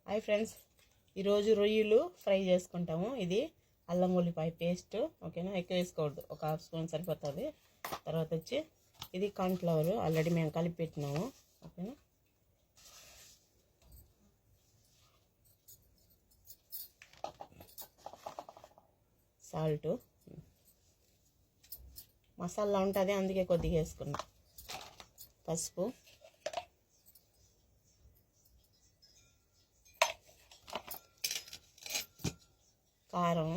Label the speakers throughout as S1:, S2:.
S1: Hi friends, ఈరోజు రొయ్యలు fry చేసుకుంటాము. ఇది అల్లం ఉల్లిపాయ పేస్ట్, ఓకేనా? ఎక్కువ వేసుకోవద్దు, ఒక హాఫ్ స్పూన్ సరిపోతుంది. తర్వాత వచ్చి ఇది కార్న్ఫ్లవర్ ఆల్రెడీ మేము కలిపి పెట్టినాము, ఓకేనా? సాల్ట్, మసాలా ఉంటుంది అందుకే కొద్దిగా వేసుకున్నాం. పసుపు, కారం,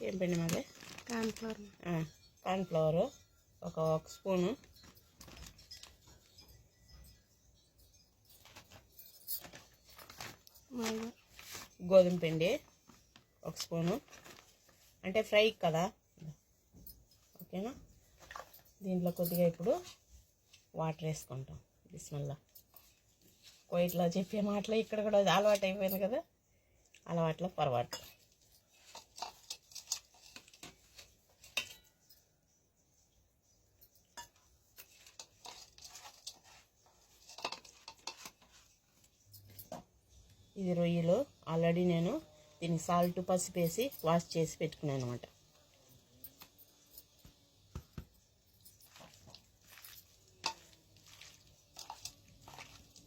S1: ఏం పిండి మాది? కార్న్ఫ్లవర్ ఒక స్పూను, గోధుమ పిండి ఒక స్పూను, అంటే ఫ్రై కదా, ఓకేనా? దీంట్లో కొద్దిగా ఇప్పుడు వాటర్ వేసుకుంటాం. బిస్మిల్లా. కోయిట్లో చెప్పే మాటలు ఇక్కడ కూడా అలవాటు అయిపోయింది కదా, అలవాట్లో పొరపాటు. ఇది రొయ్యలు ఆల్రెడీ నేను దీనికి సాల్ట్ పసుపు వేసి వాష్ చేసి పెట్టుకున్నాను అనమాట.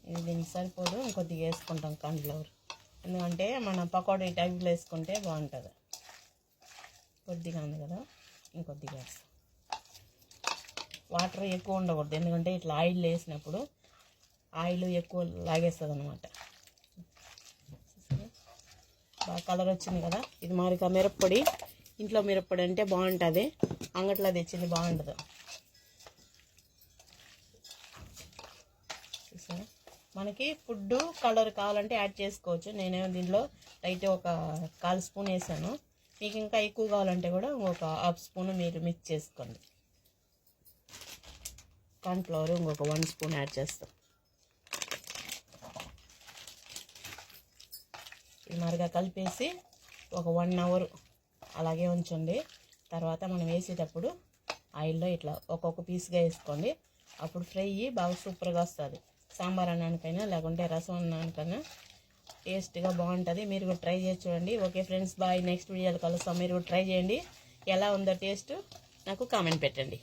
S1: ఇది దీనికి సరిపోదు, ఇంకొద్దిగా వేసుకుంటాం కార్న్ఫ్లవర్, ఎందుకంటే మనం పకోడీ టైప్లో వేసుకుంటే బాగుంటుంది. కొద్దిగా ఉంది కదా, ఇంకొద్దిగా వేస్తాం. వాటర్ ఎక్కువ ఉండకూడదు, ఎందుకంటే ఇట్లా ఆయిల్ వేసినప్పుడు ఆయిల్ ఎక్కువ లాగేస్తుంది అనమాట. బాగా కలర్ వచ్చింది కదా. ఇది మారిగా మిరప్పొడి, ఇంట్లో మిరప్పొడి అంటే బాగుంటుంది, అంగట్లో తెచ్చింది బాగుంటుంది. చూసారా, మనకి ఫుడ్ కలర్ కావాలంటే యాడ్ చేసుకోవచ్చు. నేనేమో దీంట్లో లైట్ ఒక 1/4 స్పూన్ వేసాను. మీకు ఇంకా ఎక్కువ కావాలంటే కూడా ఒక హాఫ్ స్పూన్ మీరు మిక్స్ చేసుకోండి. కార్న్ఫ్లవర్ ఇంకొక 1 స్పూన్ యాడ్ చేస్తాం. ఇది మరిగా కలిపేసి ఒక 1 అవర్ అలాగే ఉంచండి. తర్వాత మనం వేసేటప్పుడు ఆయిల్లో ఇట్లా ఒక్కొక్క పీస్గా వేసుకోండి. అప్పుడు ఫ్రై బాగా సూపర్గా వస్తుంది. సాంబార్ అన్నానికైనా లేకుంటే రసం అన్నానికైనా టేస్ట్గా బాగుంటుంది. మీరు కూడా ట్రై చేసి చూడండి. Okay friends, bye. నెక్స్ట్ వీడియోలో కలుస్తాం. మీరు కూడా ట్రై చేయండి. ఎలా ఉందో టేస్ట్ నాకు కామెంట్ పెట్టండి.